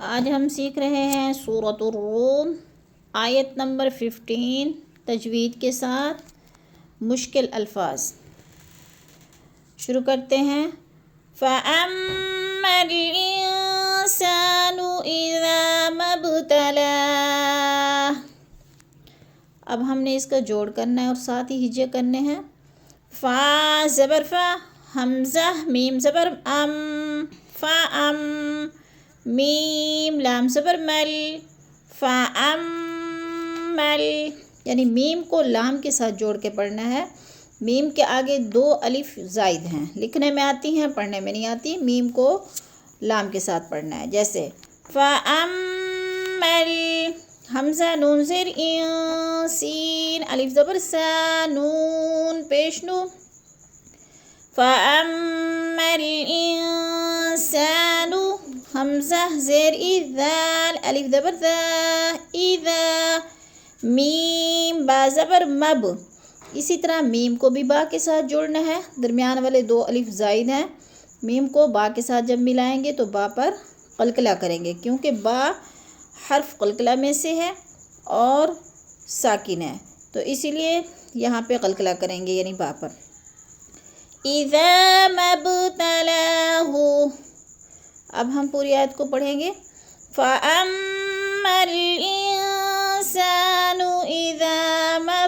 آج ہم سیکھ رہے ہیں سورۃ الروم آیت نمبر 15 تجوید کے ساتھ مشکل الفاظ۔ شروع کرتے ہیں۔ فَأَمَّا الْإِنسَانُ إِذَا مَا ابْتَلَاهُ۔ اب ہم نے اس کا جوڑ کرنا ہے اور ساتھ ہی ہجے کرنے ہیں۔ فا زبر فا، حمزہ میم زبر ام، فا ام، میم لام زبر مل، فا ام مل، یعنی میم کو لام کے ساتھ جوڑ کے پڑھنا ہے۔ میم کے آگے 2 الف زائد ہیں، لکھنے میں آتی ہیں پڑھنے میں نہیں آتی۔ میم کو لام کے ساتھ پڑھنا ہے، جیسے فا ام مل، حمزہ نون زیر این، سین الف زبر سا، نون پیش نو، فَأَمَّا الْإِنسَانُ، حمزہ زیر ای، ذال الف زبر ذا، اذا، میم با زبر مب۔ اسی طرح میم کو بھی با کے ساتھ جوڑنا ہے، درمیان والے 2 الف زائد ہیں۔ میم کو با کے ساتھ جب ملائیں گے تو با پر قلقلہ کریں گے، کیونکہ با حرف قلقلہ میں سے ہے اور ساکن ہے، تو اسی لیے یہاں پہ قلقلہ کریں گے، یعنی با پر۔ اِذَا مَا ابْتَلَاهُ، اب ہم پوری آیت کو پڑھیں گے۔ فَأَمَّا الْإِنسَانُ إِذَا مَا